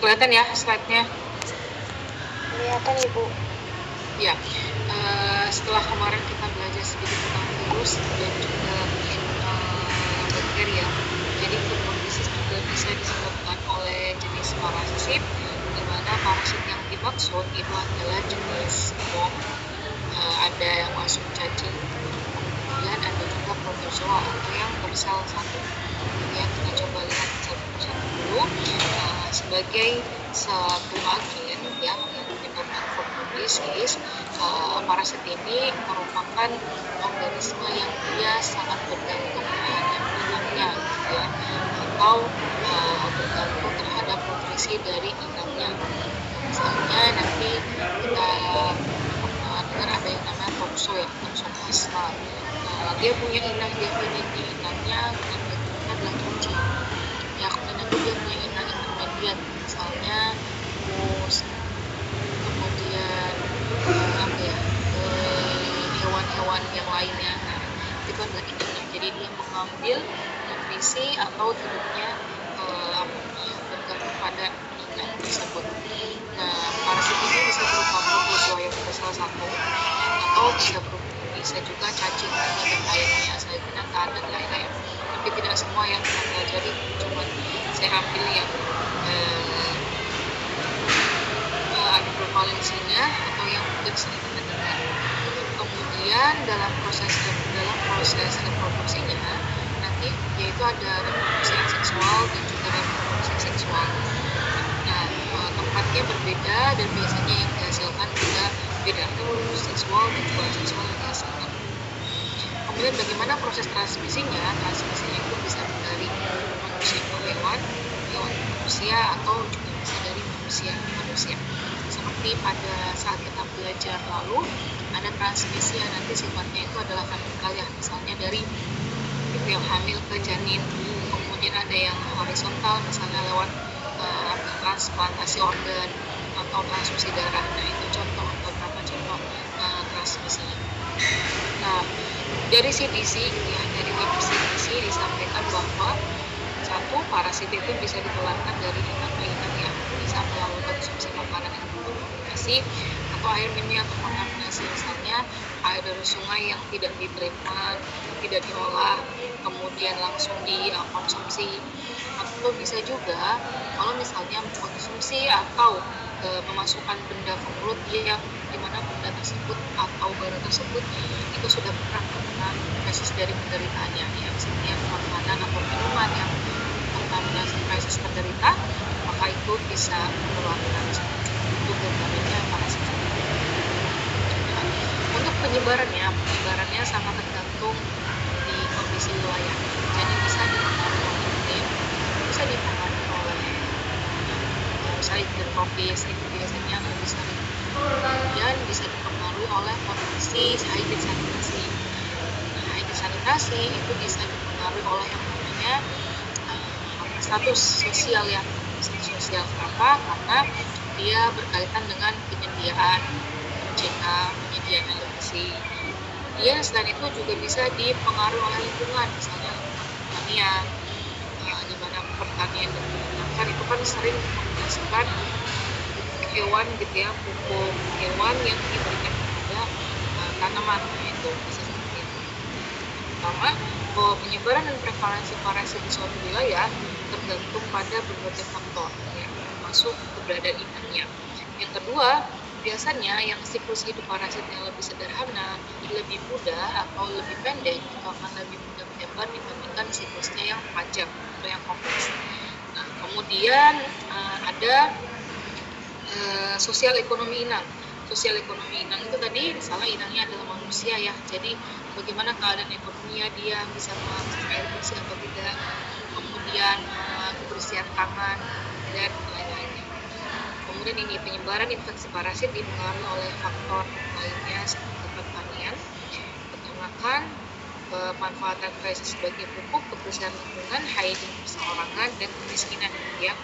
Kelihatan ya slide-nya? Kelihatan Ibu. Ya, setelah kemarin kita belajar sedikit tentang virus dan juga bakteri ya. Jadi foodborne disease juga bisa disebabkan oleh jenis parasit, di mana parasit yang dimaksud itu adalah jenis worm, ada yang masuk cacing, kemudian ada juga protozoa atau yang bersel satu. Kemudian kita coba lihat satu persatu dulu. Sebagai satu agen yang menyebabkan foodborne disease, parasit ini merupakan organisme yang dia sangat bergantung terhadap inangnya, gitu ya, atau bergantung terhadap nutrisi dari inangnya. Misalnya nanti kita dengar ada yang namanya tokso ya, toksoplasma. Dia punya inang, dia memiliki inangnya dan bagiannya adalah cacing. Ya, kemudian nanti dia punya inang intermediate, misalnya mus, kemudian hewan-hewan yang lainnya. Nah, itu adalah inangnya. Jadi dia mengambil nutrisi atau hidupnya bergantung pada inang tersebut. Nah, parasit ini bisa berupa protozoa yang bersel satu atau bisa juga cacing dan lainnya, selanjutnya dan lain-lain. Tapi tidak semua yang kita pelajari, cuma saya ambil yang ada prevalensinya atau yang mungkin sering kita dengar. Kemudian dalam proses reproduksinya nanti yaitu ada reproduksi seksual dan juga reproduksi seksual. Nah, tempatnya berbeda dan biasanya yang dihasilkan juga beda, reproduksi seksual dan juga seksual yang dihasilkan. Kemudian bagaimana proses transmisinya? Transmisinya itu bisa dari manusia ke hewan, hewan ke manusia, atau juga bisa dari manusia ke manusia. Seperti pada saat kita belajar lalu, ada transmisi yang nanti sifatnya itu adalah vertikal ya, misalnya dari ibu yang hamil ke janin. Kemudian ada yang horizontal, misalnya lewat transplantasi organ atau transfusi darah. Nah, itu contoh beberapa contoh transmisinya. Nah, dari CDC ya, dari web CDC disampaikan bahwa satu, parasit itu bisa ditularkan dari inang ke inang ya, bisa melalui konsumsi makanan yang berkontaminasi atau air minum yang terkontaminasi, misalnya air dari sungai yang tidak diterima, tidak diolah, kemudian langsung dikonsumsi. Atau bisa juga kalau misalnya mengkonsumsi atau memasukkan benda ke mulut yang dimana benda tersebut atau barang tersebut itu sudah pernah terkena fesis dari penderitaannya, ya misalnya makanan atau minuman yang kontaminasi fesis penderita, maka itu bisa menularkan. Itu gambarannya parasit. Nah, untuk penyebarannya sangat tergantung di kondisi wilayah. Jadi bisa dipengaruhi oleh iklim, bisa dipengaruhi oleh misalnya iklim tropis, itu biasanya lebih sering. Kemudian bisa dipengaruhi oleh kondisi hygiene sanitasi. Nah, hygiene sanitasi itu bisa dipengaruhi oleh yang namanya status sosial ya. Status sosial kenapa? Karena dia berkaitan dengan penyediaan MCK, penyediaan air bersih. Kemudian selain itu juga bisa dipengaruhi oleh lingkungan, misalnya pertanian, di mana pertanian dan peternakan itu kan sering menggunakan hewan gitu ya, pupuk hewan yang diberikan kepada tanaman, itu bisa seperti itu. Pertama, bahwa penyebaran dan prevalensi parasit di suatu wilayah tergantung pada berbagai faktor, ya, termasuk keberadaan inangnya. Yang kedua, biasanya yang siklus hidup parasitnya lebih sederhana, lebih mudah atau lebih pendek, itu akan lebih mudah menyebar dibandingkan siklusnya yang panjang atau yang kompleks. Nah, kemudian ada sosial ekonomi inang. Sosial ekonomi inang itu tadi misalnya inangnya adalah manusia ya, jadi bagaimana keadaan ekonominya, dia bisa mengakses air bersih atau tidak, kemudian kebersihan tangan dan lain-lainnya. Kemudian ini penyebaran infeksi parasit dipengaruhi oleh faktor lainnya seperti pertanian, peternakan, pemanfaatan fesis sebagai pupuk, kebersihan lingkungan, hygiene perseorangan, dan kemiskinan ya.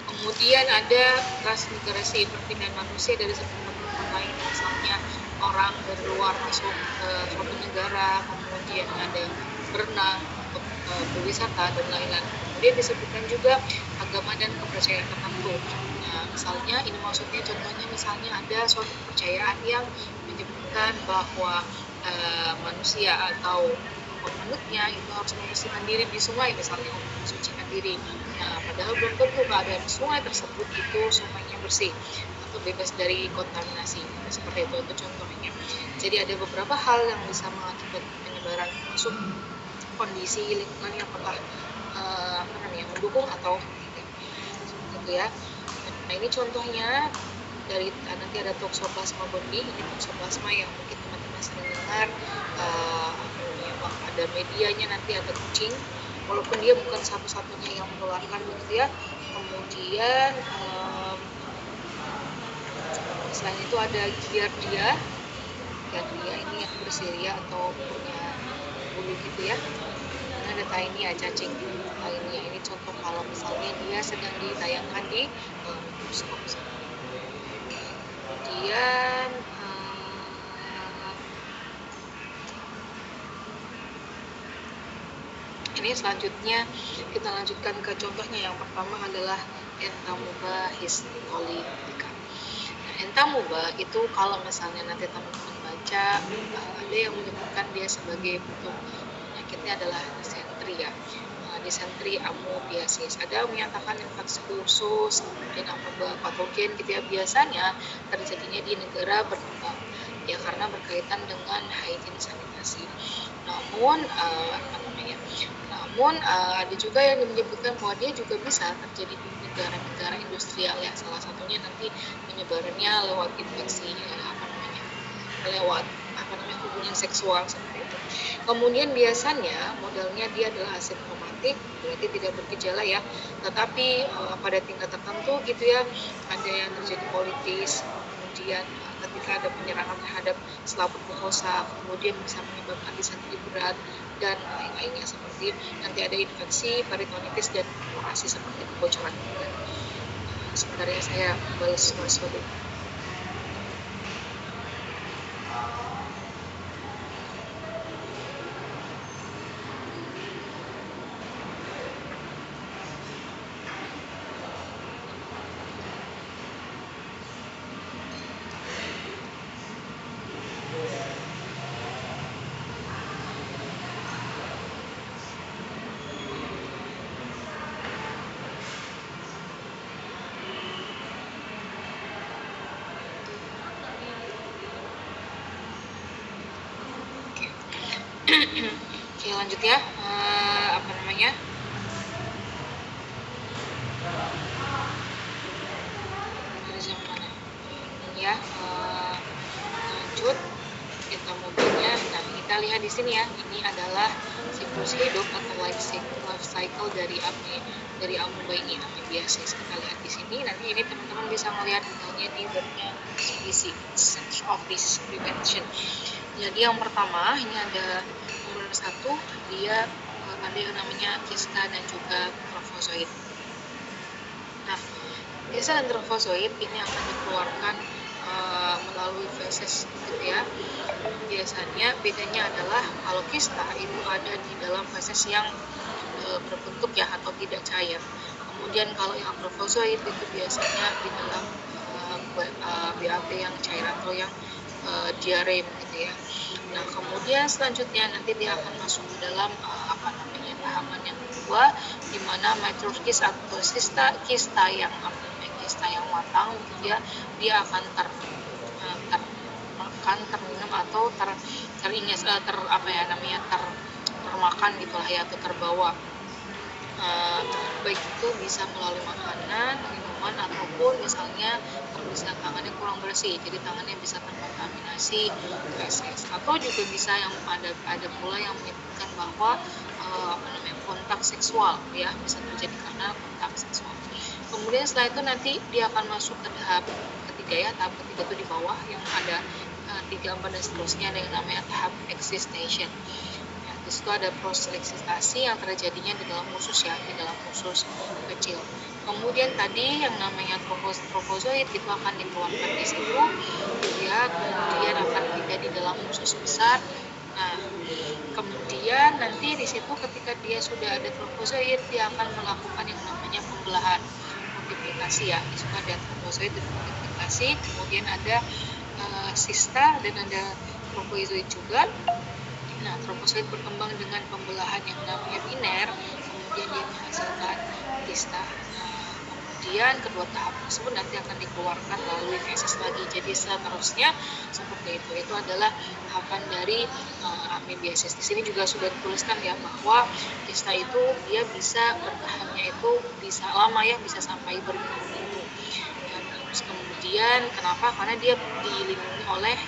Kemudian ada transmigrasi, perpindahan manusia dari satu tempat ke lain, misalnya orang dari luar masuk ke suatu negara, kemudian ada berenang untuk berwisata dan lain-lain. Kemudian disebutkan juga agama dan kepercayaan tertentu. Nah, misalnya ini maksudnya contohnya misalnya ada suatu kepercayaan yang menyebutkan bahwa manusia atau penganutnya itu harus membersihkan diri di sungai misalnya untuk mensucikan diri. Nah, padahal belum tentu keadaan sungai tersebut itu sungainya bersih atau bebas dari kontaminasi. Seperti itu contohnya. Jadi ada beberapa hal yang bisa mengakibatkan penyebaran masuk kondisi lingkungan yang telah mendukung atau tidak, gitu ya. Nah, ini contohnya dari nanti ada Toxoplasma gondii. Ini Toxoplasma yang mungkin teman-teman sering dengar, ada medianya, nanti ada kucing, walaupun dia bukan satu-satunya yang menularkan begitu ya. Kemudian selain itu ada Giardia ini yang bersiria atau punya bulu gitu ya. Ini ada Taenia, cacing Taenia. Ini contoh kalau misalnya dia sedang ditayangkan di mikroskop. Kemudian ini selanjutnya kita lanjutkan ke contohnya. Yang pertama adalah Entamuba histolytica. Nah, Entamuba itu kalau misalnya nanti teman-teman baca, ada yang menyebutkan dia sebagai bentuk penyakitnya adalah disentri ya. Disentri amoebiasis. Ada yang menyatakan infeksi kursus, kemudian amoeba patogen gitu ya. Biasanya terjadinya di negara berkembang ya karena berkaitan dengan hygiene sanitasi. Namun ada juga yang menyebutkan bahwa dia juga bisa terjadi di negara-negara industrial ya. Salah satunya nanti penyebarannya lewat infeksi lewat hubungan seksual seperti itu. Kemudian biasanya modelnya dia adalah asimptomatik, berarti tidak bergejala ya. Tetapi pada tingkat tertentu gitu ya, ada yang terjadi politis, kemudian ketika ada penyerangan terhadap selaput mukosa, kemudian bisa menyebabkan disentri berat dan lain-lainnya, seperti nanti ada infeksi peritonitis dan operasi seperti kebocoran kulit. Sebentar ya, saya balas dulu. Oke, lanjut ya. Ini ya, lanjut kita mobilnya. Nah, kita lihat di sini ya. Ini adalah siklus hidup atau life cycle dari amoeba ini, amoebiasis. Kita lihat di sini. Nanti ini teman-teman bisa melihat misalnya di webnya CDC, Center of Disease Prevention. Jadi yang pertama ini ada nomor 1, dia ada yang namanya Kista dan juga Trophozoid. Nah, Kista dan Trophozoid ini akan dikeluarkan melalui feses gitu ya. Biasanya bedanya adalah kalau Kista itu ada di dalam feses yang berbentuk ya atau tidak cair. Kemudian kalau yang Trophozoid itu biasanya di dalam BAB yang cair atau yang diare gitu ya. Nah, kemudian selanjutnya nanti dia akan masuk ke dalam tahapan yang kedua, di mana matrokis atau kista yang matang gitu ya, dia akan terminum atau termakan gitulah ya, atau terbawa. Baik itu bisa melalui makanan, minuman, ataupun misalnya kebersihan tangannya kurang bersih, jadi tangannya bisa terkontaminasi feses. Atau juga bisa yang ada pula yang menyebutkan bahwa kontak seksual ya, bisa terjadi karena kontak seksual. Kemudian setelah itu nanti dia akan masuk ke tahap ketiga ya. Tahap ketiga itu di bawah yang ada 3, 4 dan seterusnya, ada yang namanya tahap existation. Di situ ada proses eksistensi yang terjadinya di dalam usus ya, di dalam usus kecil. Kemudian tadi yang namanya trophozoid itu akan dikeluarkan di situ ya, kemudian akan pindah di dalam usus besar. Nah, kemudian nanti di situ ketika dia sudah ada trophozoid, dia akan melakukan yang namanya pembelahan. duplikasi ya. Di situ ada trombozoid duplikasi, kemudian ada sista dan ada trombozoid juga. Nah, trombozoid berkembang dengan pembelahan yang namanya biner, kemudian dia menghasilkan kista. Nah, kemudian kedua tahap tersebut nanti akan dikeluarkan melalui feses lagi. Jadi seterusnya seperti itu. Itu adalah tahapan dari amebiesis. Di sini juga sudah dituliskan ya bahwa kista itu dia bisa bertahannya itu bisa lama ya, bisa sampai berminggu-minggu. Ya, terus kemudian kenapa? Karena dia dilindungi oleh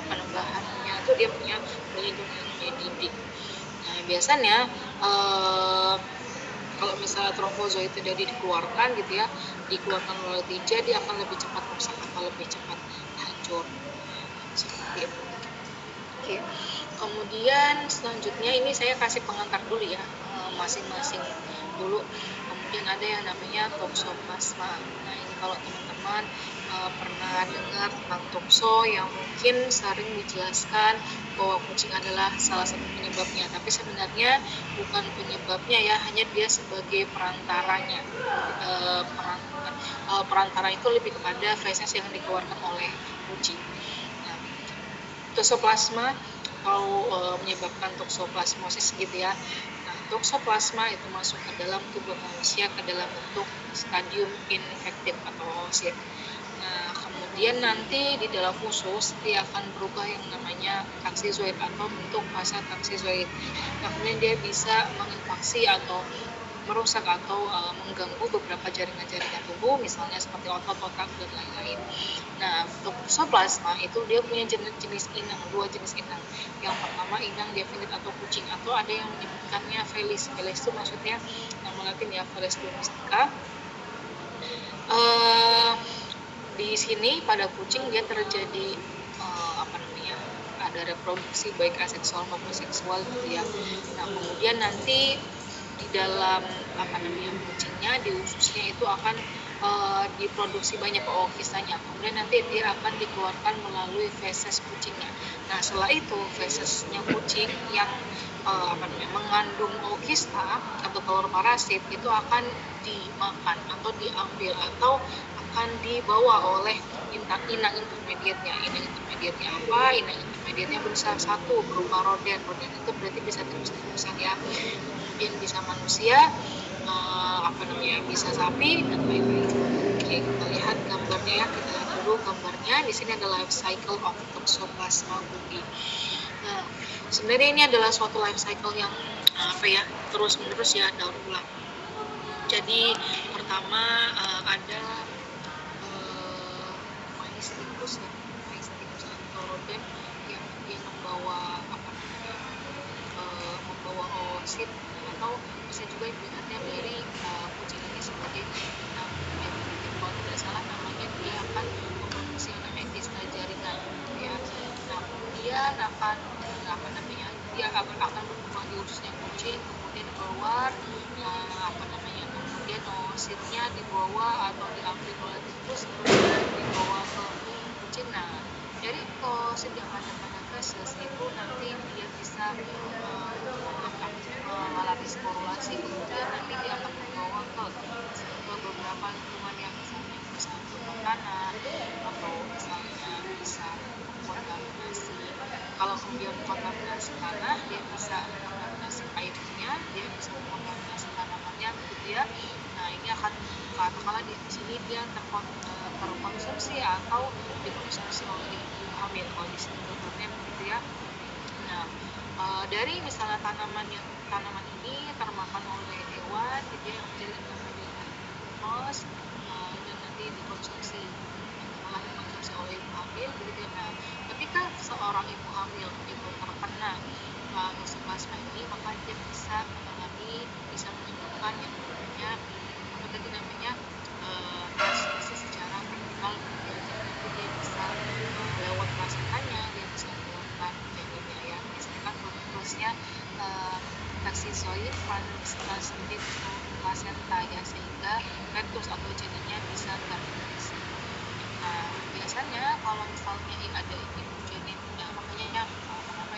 penambahannya itu dia punya melindungi dinding. Nah, biasanya kalau misalnya trombozoid itu jadi dikeluarkan gitu ya, dikeluarkan melalui tinja, dia akan lebih cepat rusak atau lebih cepat hancur. Seperti itu. Oke. Kemudian selanjutnya ini saya kasih pengantar dulu ya, masing-masing dulu. Kemudian ada yang namanya toxoplasma. Nah, ini kalau teman-teman pernah dengar tentang toxo yang mungkin sering dijelaskan bahwa kucing adalah salah satu penyebabnya, tapi sebenarnya bukan penyebabnya ya, hanya dia sebagai perantaranya. Perantara itu lebih kepada feses yang dikeluarkan oleh kucing. Nah, toxoplasma atau menyebabkan toxoplasmosis gitu ya. Nah, toxoplasma itu masuk ke dalam tubuh manusia ke dalam bentuk stadium infektif atau oosit. Nah, kemudian nanti di dalam usus dia akan berubah yang namanya taksizoid atau bentuk fase taksizoid. Nah, kemudian dia bisa menginfeksi atau merusak atau mengganggu beberapa jaringan-jaringan tubuh, misalnya seperti otot, otak, dan lain-lain. Nah, untuk toxoplasma itu dia punya jenis inang, dua jenis inang. Yang pertama inang definite atau kucing, atau ada yang menyebutkannya felis. Felis itu maksudnya nama latin ya, Felis domestica. Di sini pada kucing dia terjadi ada reproduksi baik aseksual maupun seksual gitu ya. Nah, kemudian nanti di dalam kucingnya di ususnya itu akan diproduksi banyak ookistanya. Kemudian nanti dia akan dikeluarkan melalui feses kucingnya. Nah, setelah itu fesesnya kucing yang mengandung ookista atau telur parasit itu akan dimakan atau diambil atau akan dibawa oleh inang intermediatnya. Inang intermediatnya apa? Inang intermediatnya berusaha satu berupa roden. Roden itu berarti bisa terus-terusan ya. Kemudian bisa manusia, bisa sapi dan lain-lain. Oke, kita lihat gambarnya ya. Kita lihat dulu gambarnya. Di sini ada life cycle of Toxoplasma gobi. Nah, sebenarnya ini adalah suatu life cycle yang terus-menerus ya, daur ulang. Jadi pertama ada Maistikus ya, Maistikus atau rodent yang dia membawa membawa oosit, atau bisa juga dilihatnya dari kucing ini sebagai kalau tidak salah namanya dia akan memproduksi yang namanya kista jaringan gitu ya. Nah, kemudian dia akan berkembang di ususnya kucing, kemudian keluar kemudian oositnya dibawa atau diambil oleh tikus, kemudian dibawa ke kucing. Nah, dari oosit yang ada pada feses itu nanti dia bisa mengalami sporulasi, kemudian nanti dia akan membawa ke beberapa lingkungan yang misalnya bisa makanan atau misalnya bisa kontaminasi. Kalau kemudian kontaminasi tanah, dia bisa kontaminasi airnya, dia bisa kontaminasi tanamannya begitu ya. Nah, ini akan katakanlah di sini dia terkonsumsi atau dikonsumsi oleh ibu hamil, kalau di sini dokternya begitu ya. Nah, dari misalnya tanaman ini termakan oleh hewan, dia yang menjadi humus dan nanti dikonsumsi oleh ibu hamil begitu ya. Nah, ketika seorang ibu hamil itu terkena toxoplasma ini, maka dia bisa menyebabkan yang namanya transmisi secara vertikal. Nanti dia bisa lewat plasentanya, dia bisa menyebabkan janinnya ya. Biasanya kan prosesnya taksizoid transmitted placenta ya, sehingga fetus atau janinnya bisa terinfeksi. Nah, biasanya kalau misalnya ada ibu janin, makanya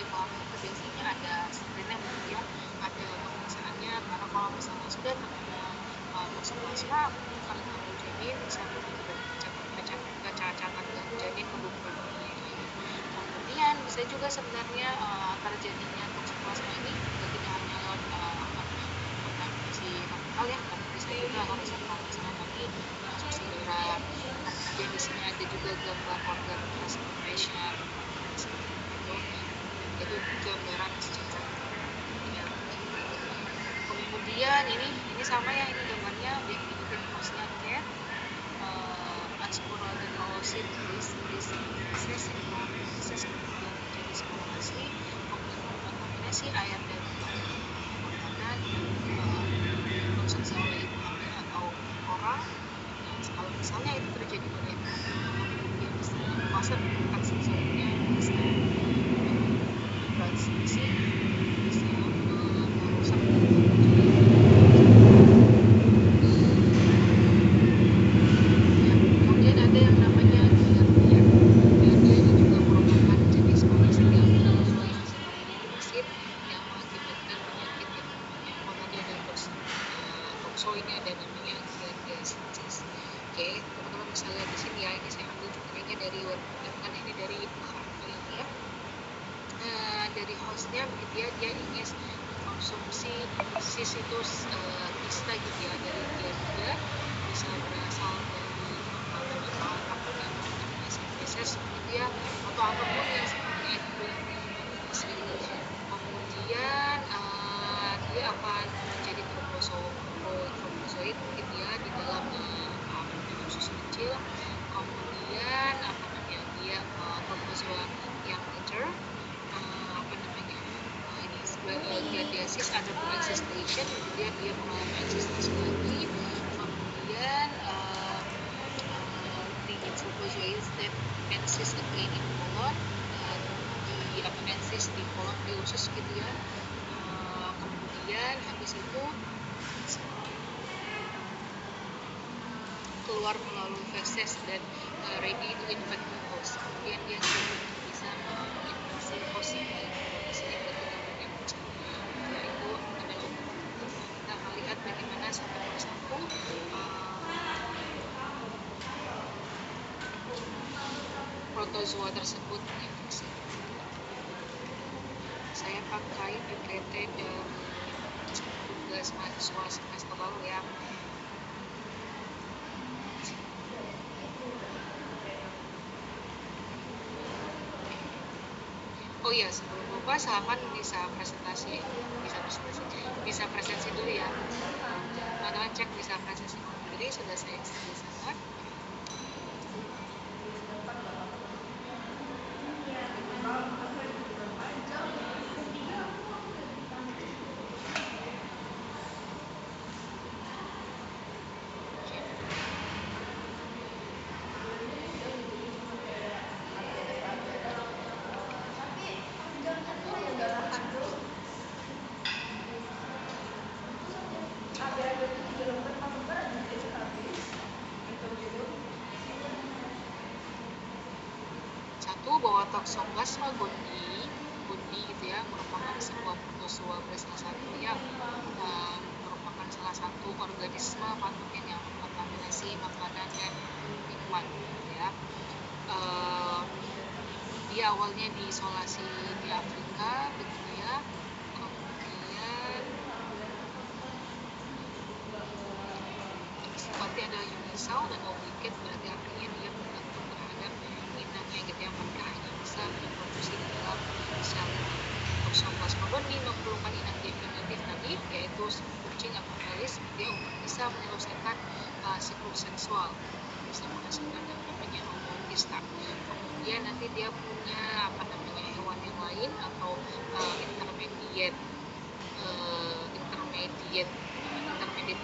ibu hamil itu biasanya ada screening ya, ada pemeriksaannya, karena kalau misalnya sudah terkena toxoplasma bukan ibu janin bisa juga sebenarnya terjadinya toksoplasma ini juga tidak hanya lewat kontaminasi vertikal ya, tapi bisa juga horizontal. Misalnya tadi masuk saluran, kemudian di sini ada juga gambar organ transplantation seperti itu gambaran secara ya. Kemudian ini sama ya, ini gambarnya yang dibikin hostnya cat, asporadenolosit disease kemudian terjadi spolorasi, kemudian kontaminasi air dan makanan dikonsumsi oleh ibu hamil atau orang. Nah, kalau misalnya itu terjadi pada ibu hamil, maka dia bisa fase hak seksualnya bisa transmisi, bisa merusak ya. Kemudian ada yang namanya diardia. Diardia ini juga merupakan jenis parasit yang sesuai mesin yang mengakibatkan penyakit yang namanya tadi ada tokso, ini ada namanya giardiasis. Oke, teman-teman bisa lihat di sini ya, ini saya ambil cuplikannya dari bukan ini dari kali ini ya. Dari hostnya begitu ya, dia ingin mengkonsumsi Cystus kista gitu ya, dari dia bisa berasal dari kontaminasi feses gitu ya, atau apapun yang seperti itu. Kemudian dia akan menjadi trophozoid gitu ya di dalam usus kecil. Kemudian dia trophozoa yang mature, giardiasis ada existation, kemudian dia mengalami existence lagi. Kemudian the trophozoids that exist again in colon, di kolon di usus gitu ya. Kemudian habis itu keluar melalui feses dan ready to infect the host. Kemudian dia bisa menginfeksi host yang lain. Di sini berarti gambarnya yaitu adalah kita melihat bagaimana satu persatu protozoa tersebut infeksi. Saya pakai PPT dari tugas mahasiswa semester lalu ya. Oh iya, sebelum lupa silahkan bisa presentasi dulu ya. Teman-teman cek bisa presentasi mandiri, sudah saya di sana. Bahwa Toxoplasma gondii gitu ya, merupakan sebuah protozoa salah satu yang merupakan salah satu organisme patogen yang mengkontaminasi makanan dan minuman gitu ya. Dia awalnya diisolasi di Afrika begitu ya. Kemudian sifatnya adalah unisel dan obligate, berarti artinya dia bergantung terhadap inangnya gitu ya, mereka hanya bisa reproduksi di dalam sel ini. Toxoplasma gondii memerlukan inang definitif tadi, yaitu kucing atau felis, dia untuk bisa menyelesaikan siklus seksual, bisa menghasilkan yang namanya oomycota. Kemudian nanti dia punya hewan yang lain atau intermediate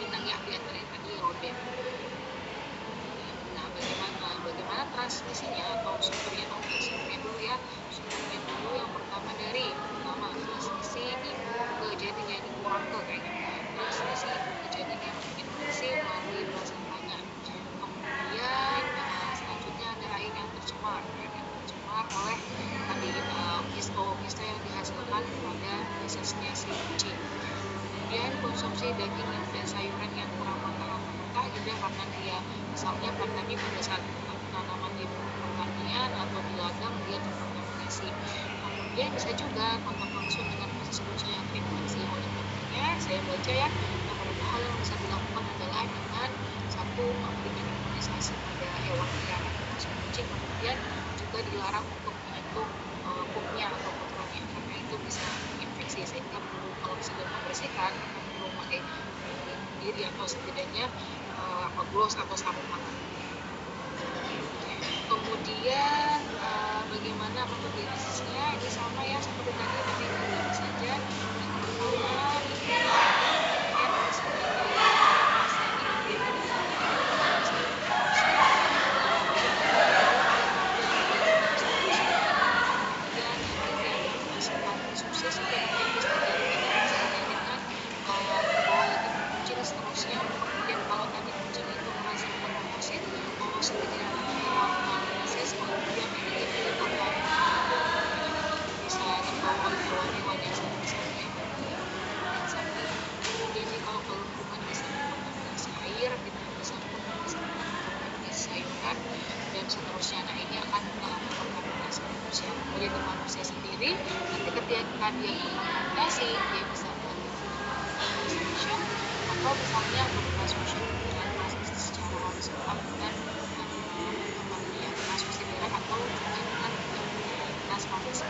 inang ya, di antara tadi rodent. Nah, bagaimana transmisinya atau sumbernya dulu ya. Sumbernya dulu yang pertama transmisi ibu ke janinnya, ini kurang ke kayaknya. Transmisi ibu ke janinnya infeksi melalui placentanya. Kemudian selanjutnya ada air yang tercemar oleh tadi kista yang dihasilkan pada fesesnya si kucing. Kemudian konsumsi daging dan sayuran yang kurang matang atau mentah juga karena dia misalnya pada saat penanaman di pertanian atau di ladang dia terkontaminasi. Kemudian bisa juga kontak langsung dengan proses perusahaan yang terinfeksi oleh bakteri. Saya baca ya, beberapa hal yang bisa dilakukan adalah dengan satu memberikan imunisasi pada hewan peliharaan termasuk kucing, kemudian juga dilarang untuk menyentuh pupnya atau kotorannya karena itu bisa menginfeksi, sehingga perlu kalau sedang membersihkan akan perlu memakai pelindung diri atau setidaknya gloves atau sarung tangan. Kemudian bagaimana metode bisnisnya, ini sama ya seperti tadi tapi berbeda saja. Yang pertama ini kan sebagai pasien ini tidak bisa diproduksi dalam kemudian nanti dia akan menghasilkan sukses atau mungkin bisa jadi tidak misalnya dengan membawa lagi ke kucing seterusnya. Kemudian kalau tadi kucing itu berhasil komposit, setidaknya hewan analisis, kemudian ini akan bisa dibawa oleh hewan-hewan yang sama misalnya kemudian sapi. Kemudian kalau lingkungan bisa mengontaminasi air, bisa mengontaminasi sayuran dan seterusnya. Nah ini akan mengkontaminasi manusia. Kemudian di manusia sendiri, nanti ketika dia terkontaminasi, dia bisa transmission atau misalnya bertransmission dengan transmisi secara horizontal dengan yang transfusi darah atau juga dengan transplantasi.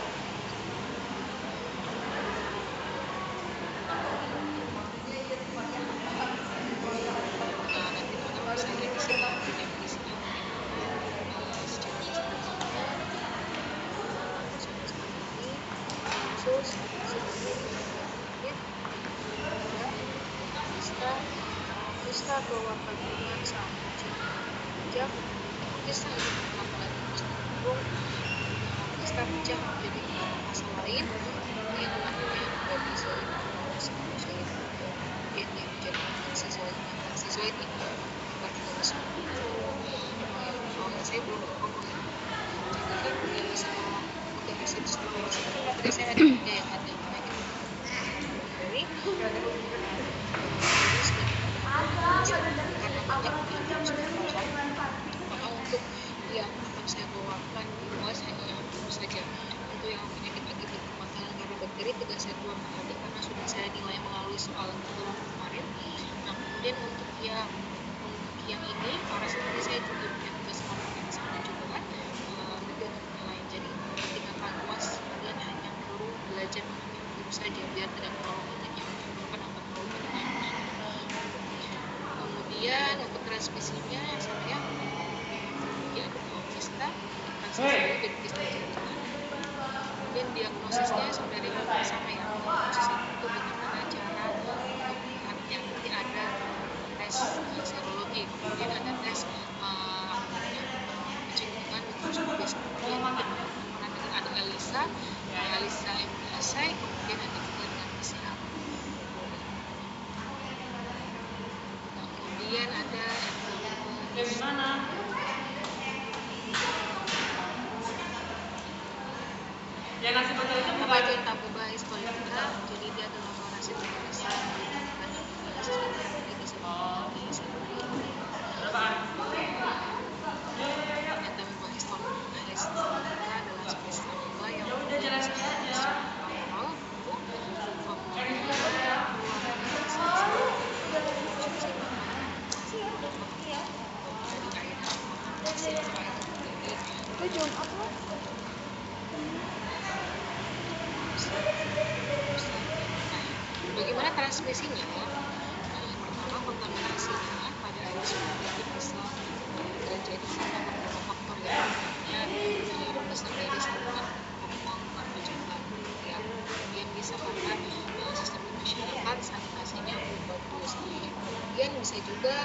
Nanti teman-teman bisa lihat di sini punya isinya bagaimana secara sederhana seperti ini. Khusus sedikit kita bawakan dengan sangat jam kita ingin melakukan cenderung kita pecah menjadi masa lain yang namanya babizoid atau sinusoid, kemudian dia menjadi mesozoid. Mesozoid ini bukan virus saya belum ngomong ini, jadi kan dia bisa oke saya tadi saya ada tiga yang ada penyakit dari karena banyak yang harus dilakukan, maka untuk yang akan saya bawakan di bawah saya tentu saja untuk yang penyakit akibat pembakaran karena bakteri tidak saya tuang tadi karena sudah saya nilai melalui soal kemarin. Nah kemudian untuk yang ini parasit ini saya juga punya tugas kelompok di sana juga dengan lain, jadi tingkatan luas kalian hanya perlu belajar mengenai virus saja biar tidak terlalu banyak yang menimbulkan atau terlalu banyak yang kemudian untuk transmisinya sama ya kemudian kista transmisi dan kista jaringan. Kemudian diagnosisnya sebenarnya sama ya, diagnosis itu bagaimana cara melihatnya, nanti ada tes serologi, kemudian ada tes pencegahan mikroskopis, kemudian mungkin pernah dengar ada ELISA MPSI, kemudian ada juga dengan PCR. Kemudian ada gimana? Yang ngasih foto itu bukan tabubais politika, jadi dia adalah parasit Indonesia yang banyak dibiasis di Indonesia. Berapaan? Yang tabubais politika adalah spesies amoeba yang udah jelas aja. Bagaimana transmisinya? Pertama kontaminasinya pada air sungai itu bisa terjadi karena beberapa faktor yang berasal dari saluran kompong atau juga yang kemudian bisa karena sistem masyarakat sanitasinya belum bagus. Kemudian bisa juga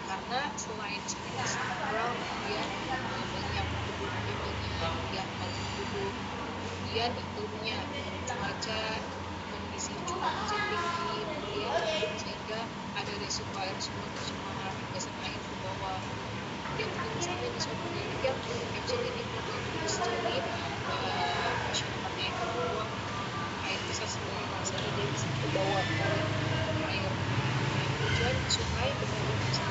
karena selain sanitasi kurang, kemudian banyak duduk, kemudian iklimnya, cuaca, kondisi curah hujan tinggi, kemudian sehingga ada resiko air sumur tercemar, geser air ke bawah. Kemudian juga misalnya di suatu daerah yang caption ini bagus, jadi masyarakatnya itu membuang air besar sembarangan sehingga dia bisa terbawa oleh air hujan ke sungai kemudian bisa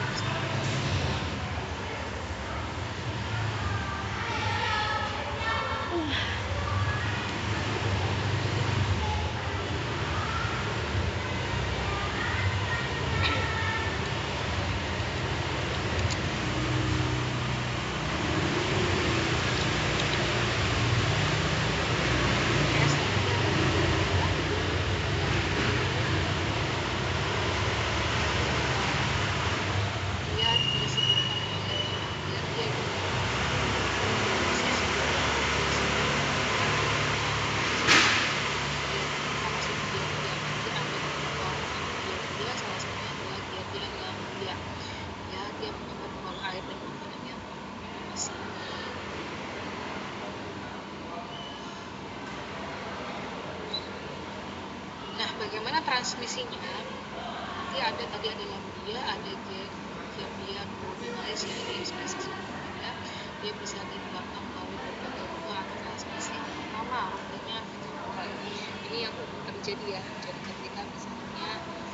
bagaimana transmisinya? Nanti ada tadi ada lamblia, ada Giardia duodenalis ya, ini spesies yang berbeda. Dia bisa ditularkan melalui berbagai rute atau transmisi. Yang pertama rutenya fecal oral. Ini yang umum terjadi ya. Jadi ketika misalnya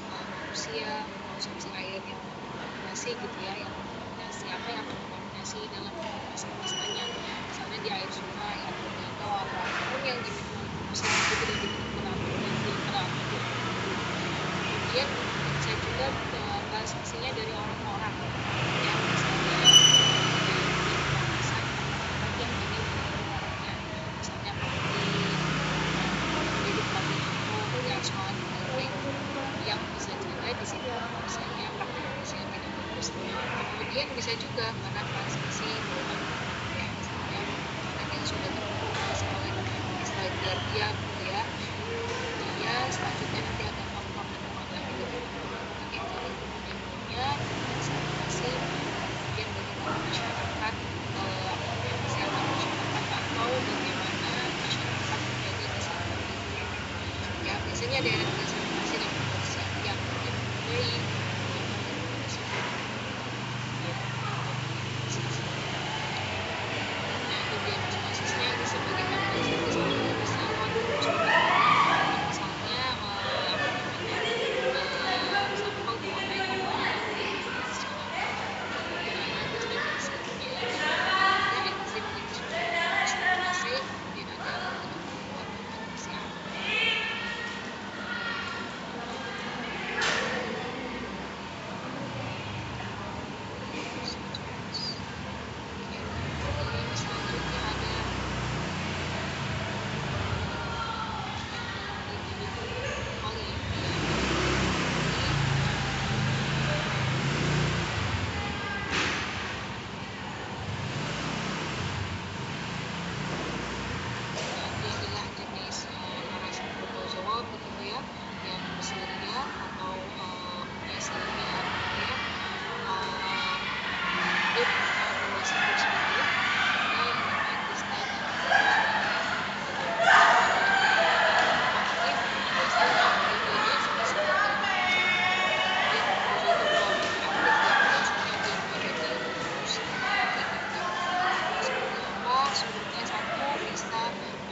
manusia mengkonsumsi air yang terkontaminasi gitu ya, yang terkontaminasi apa yang terkontaminasi dalam pasta-pastanya, misalnya di air sungai atau danau atau apapun yang diminum oleh manusia itu tidak diminum atau difilter atau diaduk. Kemudian bisa juga transmisinya dari orang ke orang ya, misalnya dari pernapasan masyarakat yang ini mengandung orangnya, misalnya pelatih jadi pelatih itu ya soal penting yang bisa juga di situ misalnya praktek medis yang tidak bagus. Kemudian bisa juga karena transmisi lewat makanan ya, misalnya makanan yang sudah terkontaminasi oleh istilah Giardia gitu ya. Kemudian selanjutnya nanti ada faktor lingkungan lagi bagaimana lingkungan ya, jadi lingkungannya dengan sanitasi, kemudian bagaimana masyarakat kesehatan masyarakat atau bagaimana masyarakat menjaga kesehatan lingkungan. Ya, biasanya daerah sanitasi dan pembersihan yang tidak memadai menyebabkan lingkungan tersebut ya terkontaminasi. Nah, higienosisnya ini sebagai hal basic sebetulnya bisa lewat mikroskopik ya, misalnya apa namanya sampel diwarnai kotoran kemudian dilihat secara akurat, kemudian ada tes detergennya dan ada juga enzim asay, kemudian ada beberapa pembuatan PCR. Oke, kemudian selanjutnya ada yang dalam individu coli ya, dia adalah jenis parasit protozoa begitu ya, yang berselidian atau punya silinder gitu ya. Dia punya dua siklus hidup, ada yang namanya Cristeria nigra. Kemudian ada yang aktif, biasanya dia biasanya silinder gitu. Kemudian protozoa itu kalau tidak aktif ya biasanya dia berada di uterus begitu. Seperti apa sumbernya? Satu, bisa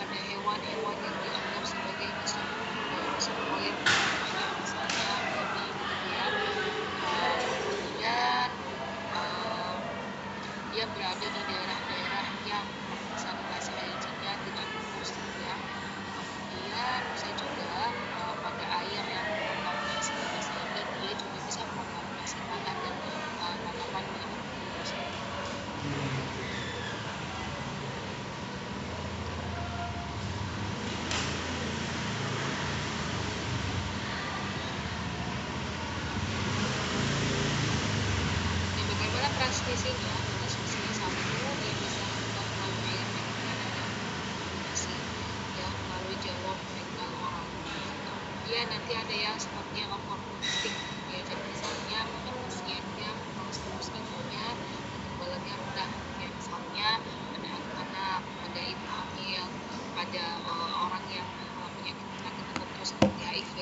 pada hewan-hewan yang dianggap sebagai reservoir utama ya, misalnya babi begitu ya. Kemudian dia berada di daerah-daerah yang sanitasi higienisnya tidak bagus gitu ya. Kemudian bisa juga pada air yang terkontaminasi gitu, sehingga dia juga bisa mengontaminasi tanah dan tanaman di individu tersebut. Ya, bagaimana transmisinya? Transmisinya saat itu dia bisa melalui air dengan ada kontaminasi ya, melalui jalur fekal oral. Kemudian nanti ada yang sifatnya opportunistik ya, jadi misalnya pada pasien yang status giginya kekebalannya rendah ya, misalnya pada anak-anak, pada ibu hamil, pada orang yang penyakit tertentu seperti HIV.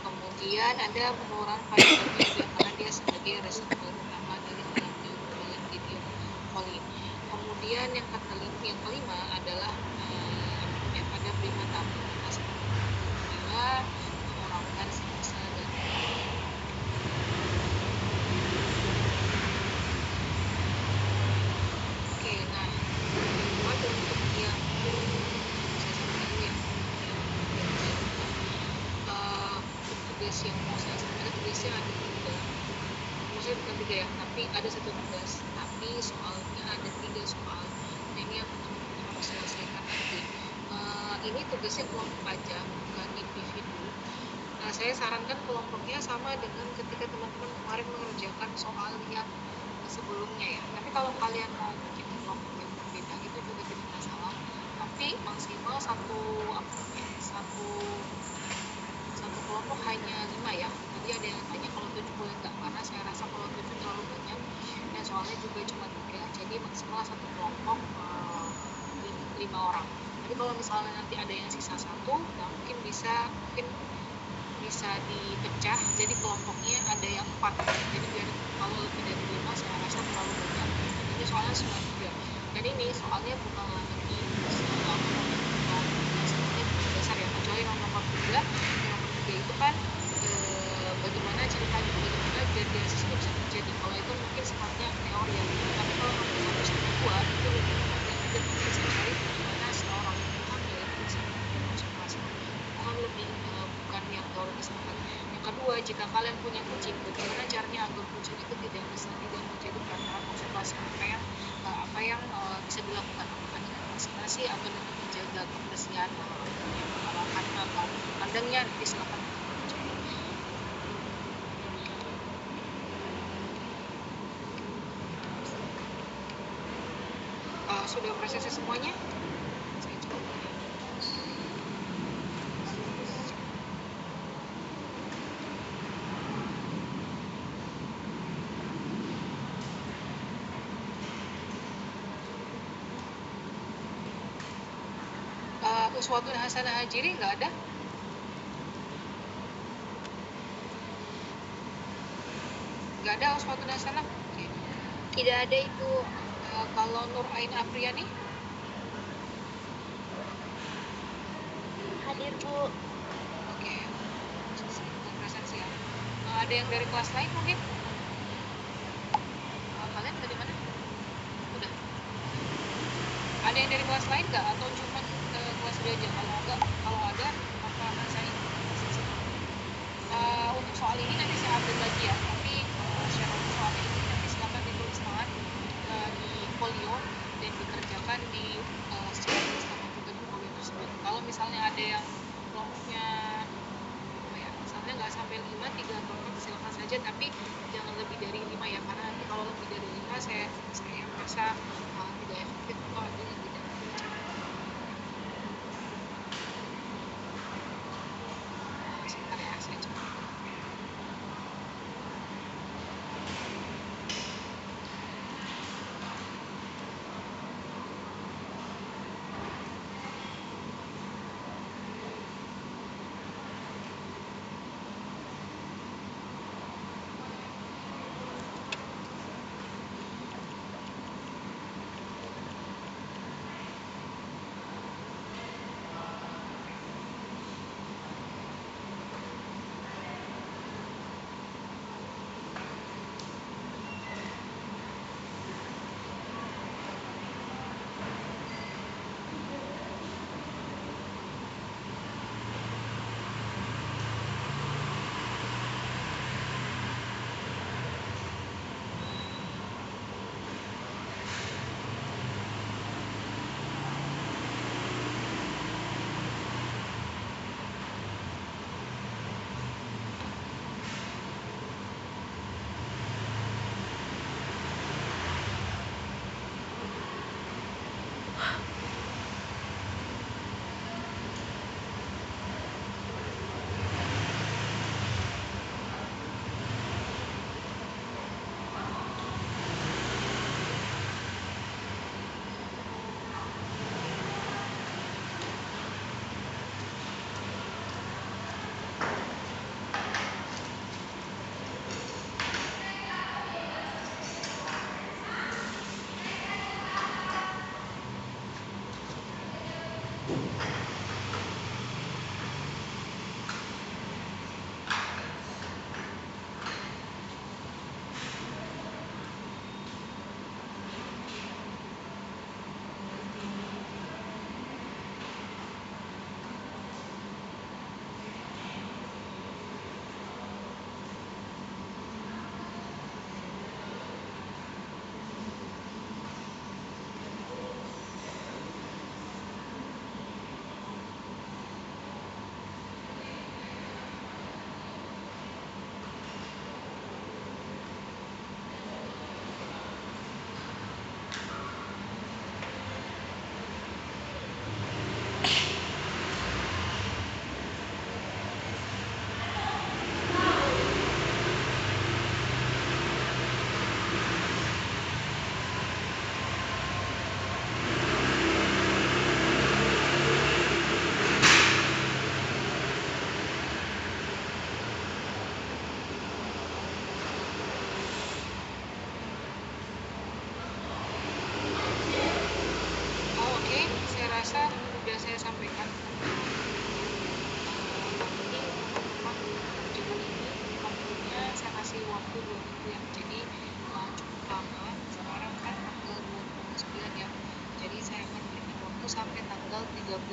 Kemudian ada penularan pada babi juga karena dia sebagai reservoir utama dari Clostridium coli. Kemudian yang kelima adalah apa namanya pada primata seperti gorila, orangutan, siamang dan lain-lain. Oke, nah bagaimana untuk yang saya sampaikan dulu ya, yang kedua untuk tugas yang mau saya sampaikan tugasnya ada tiga, maksudnya bukan tiga ya, tapi ada satu tugas, tapi soalnya ada 3 soal. Nah, ini yang teman-teman harus selesaikan nanti. Ini tugasnya kelompok aja, bukan individu. Saya sarankan kelompoknya sama dengan ketika teman-teman kemarin mengerjakan soal yang sebelumnya ya. Tapi kalau kalian mau bikin kelompok yang berbeda itu juga tidak masalah. Tapi maksimal satu apa namanya satu kelompok hanya 5 ya. Tadi ada yang tanya kalau 7 boleh nggak? Karena saya rasa kalau 7 terlalu banyak dan soalnya juga cuma 3. Jadi maksimal satu kelompok 5 orang. Tapi kalau misalnya nanti ada yang sisa satu, nah mungkin bisa dipecah jadi kelompoknya ada yang 4, jadi biar kalau lebih dari 5 saya rasa terlalu banyak. Ini soalnya cuma 3, dan ini soalnya bukan lagi soal sebenarnya dasar ya, kecuali nomor 3. Nomor 3 itu kan bagaimana ceritanya, bagaimana biar siswa bisa terjadi. Kalau itu mungkin sifatnya teori ya, tapi kalau nomor 1 sampai 2 itu lebih kepada bisa sekali bagaimana seorang Tuhan itu bisa masuk perasaan. Bukan lebih bukan yang teoritis banget. Yang kedua, jika kalian punya kucing, bagaimana caranya agar kucing itu tidak menjadi perantara konservasi bisa dilakukan, apakah dengan vaksinasi atau dengan menjaga kebersihan perawatan atau kandangnya, nanti silakan cari. Sudah prosesnya semuanya? Saya coba. Uswatun hasanah hajiri nggak ada? Nggak ada uswatun hasanah? Oke. Tidak ada itu. Kalau Nur Ain Afriani? Hadir, Bu. Oke. Presensi ya. Ada yang dari kelas lain mungkin? Kalian dari mana? Udah. Ada yang dari kelas lain nggak? Atau cuma kelas 2 aja? Kalau ada, apa saya? Untuk soal ini nanti saya update lagi ya. Tapi share untuk soal ini nanti silakan ditulis tangan di folio dan dikerjakan di secara tulis tangan juga di folio tersebut. Kalau misalnya ada yang kelompoknya misalnya nggak sampai 5, 3 atau 4 silakan saja, tapi jangan lebih dari 5 ya, karena nanti kalau lebih dari 5 saya rasa tidak efektif atau ada yang tidak sebentar ya, saya coba.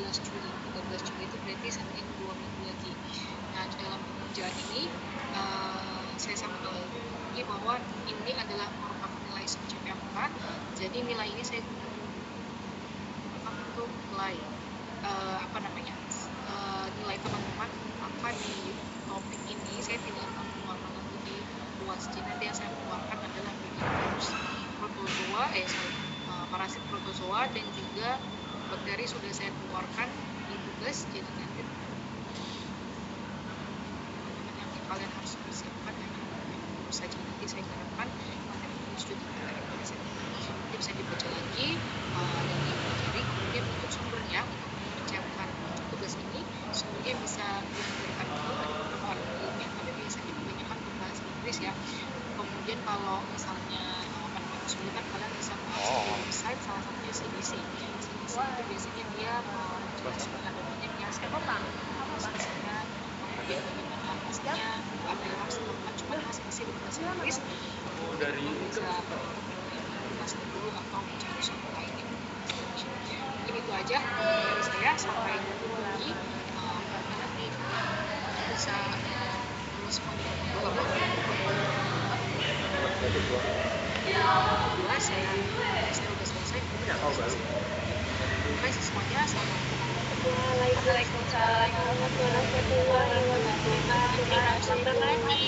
13 Juli. 13 Juli itu berarti satu 2 minggu lagi. Nah, dalam pengerjaan ini saya sampaikan bahwa ini adalah merupakan nilai CPK. Jadi nilai ini saya gunakan untuk nilai nilai teman-teman, maka di topik ini saya tidak akan mengeluarkan lebih luas. Jadi nanti yang saya keluarkan adalah virus protozoa, parasit protozoa dan juga bakteri sudah saya keluarkan di tugas. Jadi nanti teman-teman yang kalian harus persiapkan yang saja nanti saya harapkan materi studi materi parasit nanti bisa dibaca lagi dan dipelajari. Kemudian untuk sumbernya untuk mengerjakan tugas ini sumbernya bisa diberikan dulu ada beberapa artikelnya, tapi biasanya kebanyakan berbahasa Inggris ya. Kemudian kalau misalnya kesulitan, kalian bisa mengakses di website salah satunya CDC. CDC itu biasanya dia menjelaskan ada banyaknya misalnya kemudian bagaimana hasilnya ada hasilnya cuma hasil berbahasa Inggris. Kemudian bisa bahasa dulu atau mencari sumber lain yang berbahasa Indonesia. Mungkin itu aja dari saya, sampai ketemu lagi. Nanti bisa respon dulu alhamdulillah saya udah selesai. Terima kasih semuanya. Waalaikumsalam warahmatullahi wabarakatuh.